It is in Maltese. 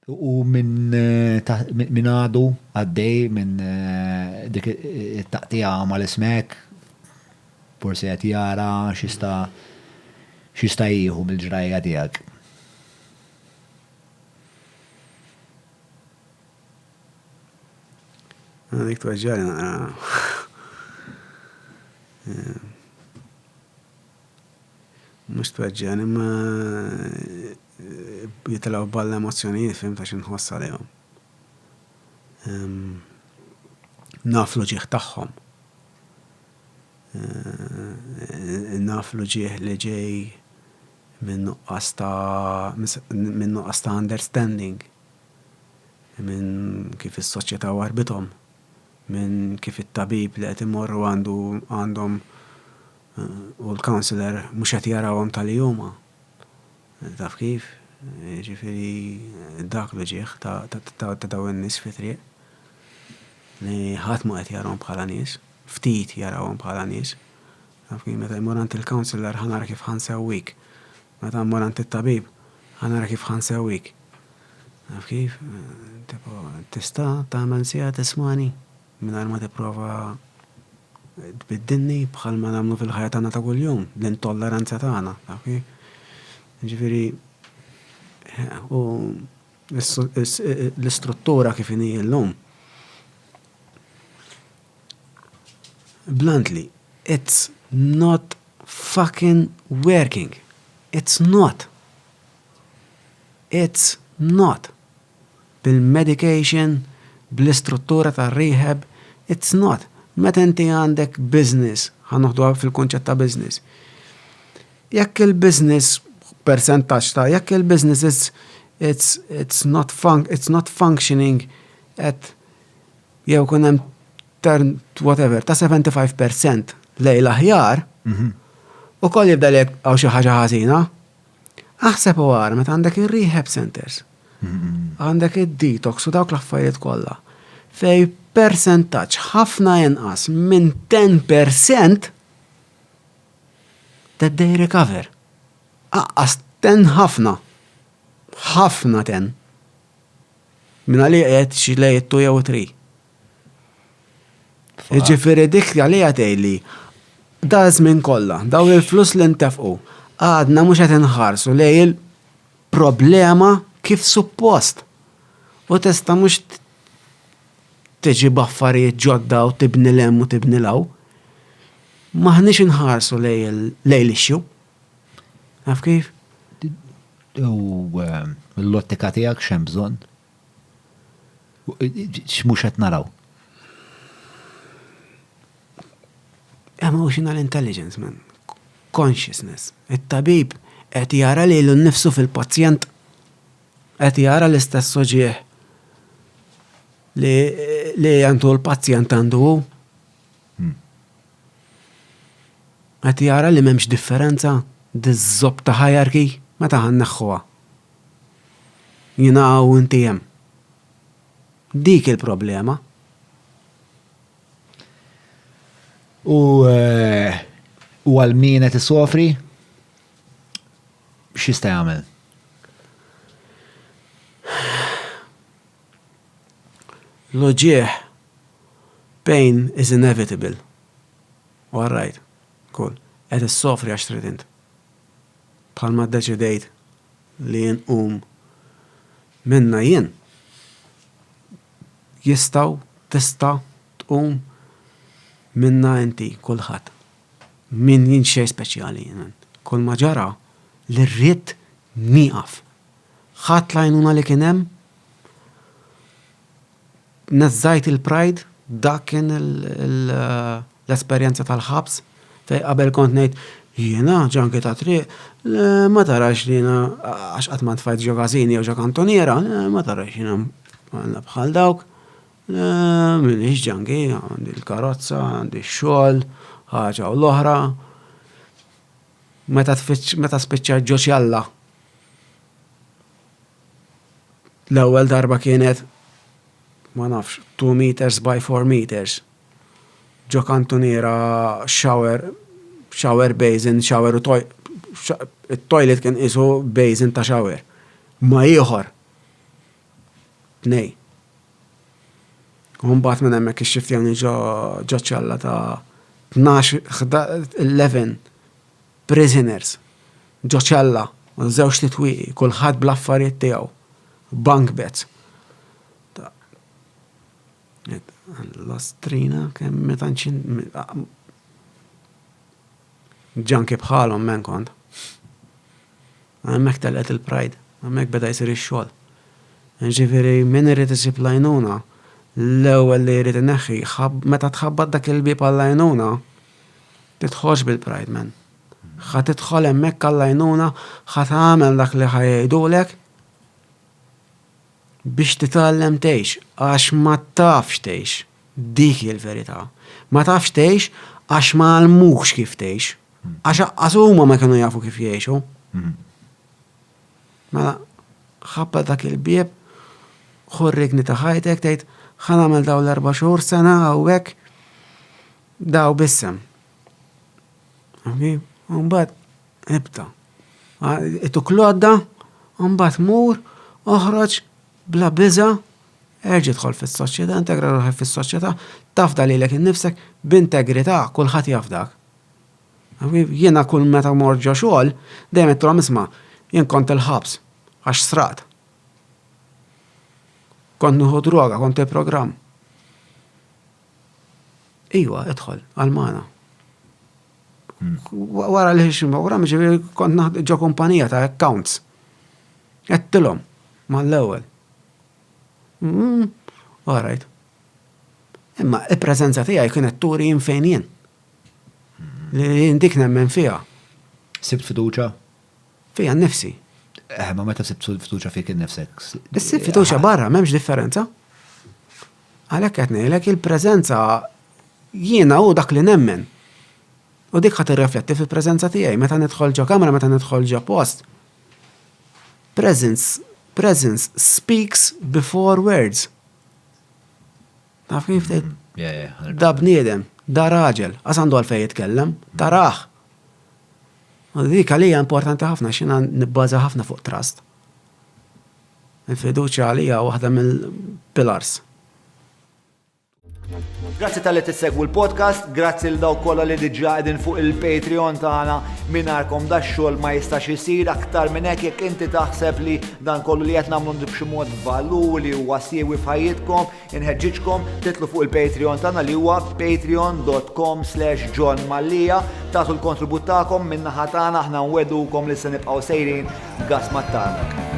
U minn għadu għaddej minn dik it-taqtija ma l-ismek, forse għet jara xista jieħu mill-ġrajja tijak. Dik tweġġari mux tweġġani ma jitalaw balla emozjonijiet fim ta' xinħossa lejhom. Naflu ġieħ tagħhom. Naflu ġieħ li ġej minn nuqqas ta' understanding, minn kif is-soċjetà warbithom, minn kif it-tabib li qed imorru għandhom u l-counselor mhux qed jarawhom tal-juma. Taf kif? Ġifieri dak li ġieħ ta' dawn in-nies fi triq li ħadd ma qed jarahom bħala nies, ftit jarawhom bħala nies. Taf kif meta jmur għand il-counselor ħanara kif ħansewwik. Meta mmur għand it-tabib ħanara kif ħansewwik. Taf kif? Tista' tagħmel sija tismani mingħajr ma tipprova tbiddilni bħal ma nagħmlu fil-ħajja tagħna ta' kuljum, l-intolleranza tagħna, taf kif? Ġifieri u l-istruttura kif inhi llum. Bluntly, it's not fucking working. It's not. It's not. Bil-medication, bil-istruttura ta' rehab, it's not. Meta inti għandek business, ħanoħdu fil-konċett ta' business. Jekk il-business percentaġġ ta' jekk il-business it's not functioning at jew kun hemm whatever ta' 75% lejn l-aħjar u koll jibda lek għaw xi ħaġa ħażina. Aħseb u għara meta għandek ir-rehab centers. Għandek id-detox u dawk l-affarijiet kollha. Fej percentaġġ ħafna inqas minn 10% that they recover. Aqqas 10 ħafna. Ħafna 10. Minna li għed xi lejt 2 jew 3. Ġifieri dik għalija tgħidli da żmien kollha, daw il-flus li ntefqu għadna mhux qed inħarsu lej il-problema kif suppost. U tista' mhux tiġi b'affarijiet ġodda u tibni lem u tibni law. Maħniex inħarsu lej l-issue. Għaf kif? U l-lottika tiegħek x'hemm bżonn? X'mhux qed naraw? Emotional intelligence, man. Consciousness. It-tabib qed jara lilu nnifsu fil-pazjent. Qed jara l-istess soġieħ li għandu l-pazjent għandu. Qed jara li m'hemmx differenza diż-żobb ta' hierarchy meta ħanneħħuha. Jiena u inti hemm. Dik il-problema. U għal min qed isofri x'jista' jagħmel? Loġieħ, pain is inevitable. All right, cool. Qed issofri għax trid int. Bħalma ddeċidejt li nqum minna jien. Tista' tqum minna inti kulħadd. Min jien xejn speċjali jien. Kull ma ġara li rrid nieqaf. Ħadd l-għajnuna li kien hemm nazzajt il-pride, dak kien l-esperjenza tal-ħabs, fej qabel kont ngħid jiena ġanki ta' triq, ma tarax li jiena għax qatt ma tfajt ġo Gazini jew ġo Kantoniera, ma tarax jiena bħal dawk, minix ġanki, għandi l-karozza, għandi x-xogħol, ħaġa u l-oħra. Meta spiċċa ġo Xjalla. L-ewwel darba kienet ma nafx, 2 meters by 4 meters. Ġo Kantoniera shower basin, shower u il-toilet kien isu basin ta' shower. Ma ieħor. 2. Mbagħad minn hemmhekk ix-xiftjani ġo ċella ta' 11 prisoners ġo ċella, żewġ titwieqi, kulħadd bl-affarijiet tiegħu, bunk beds. L-ostrina kemm meta ġanki bħalhom men kont. Hemmhekk telqet il-pride, hemmhekk beda jsir ix-xogħol. Ġifieri min irid isib lajnuna, l-ewwel li jrid ineħħi meta tħabbad dak il-bieb għall-lajnuna, tidħolx bil-pride men. Ħa tidħol hemmhekk għall-lajnuna, ħa tagħmel dak li ħajdulek biex titgħallem tgħix, għax ma tafx tgħix. Dik il-verità. Ma tafx tgħix għax ma għalmux kif tgħix. Għax huma ma kienu jafu kif jgħixu. Mela ħabba dak il-bieb, ħurrikni ta' ħajtek tgħid ħa nagħmel daw l-4 xhur sena hawnhekk daw bissem. Mbagħad ibda. Ituklodda, mbagħad mur, oħroġ bla biża, erġi' dħol fis-soċjetà, integra ruħek fis-soċjetà, tafda lilek innifsek b'integrità, kulħadd jafdak. Jiena kull meta mor ġo xogħol, dejjem qedtulhom isma' jien kont il-ħabs għax sraqt. Kont nieħu droga, kont il-programm. Iwa, idħol għal-mana. Wara li ħixin programm, ġifieri kont ġo kumpanija ta' accounts. Qedtilhom mal-ewwel. All right. Imma il-preżenza tiegħi kienet turi jien fejn jien. Li dik nemmen fiha. Sibt fiduċa? Fija nnifsi. Ma meta sibt fiduċa fik innifsek? Issib fiduċa barra, m'hemmx differenza. Għalhekk qed ngħidlek il-preżenza jiena hu dak li nemmen. U dik ħadd irrifletti fil-preżenza tiegħi meta nidħol ġo kamra, meta nidħol ġo post. Presence speaks before words. Taf kif tgħid? Da bniedem, da raġel, għas għandu għalfejn jitkellem, taraħ. U dik għalija importanti ħafna x'jiena nibbaża ħafna fuq trust. Il-fiduċja għalija waħda mill-pilars. Grazzi tal-li tissegwu l-podcast, grazzi l-daw kolla li diġa qegħdin fuq il-Patreon tagħna mingħajrkom da xogħol ma jistax isir aktar minn hekk jekk inti taħseb li dan kollu li qed nagħmlu b'xi mod valuri u siewi f'ħajjitkom, inħeġġiġkom titlu fuq il-Patreon tagħna li huwa patreon.com/John Mallia, tagħtu l-kontribut tagħkom min-naħa tagħna aħna nwedukom li se nibqgħu sejrin gas mat-tarnak.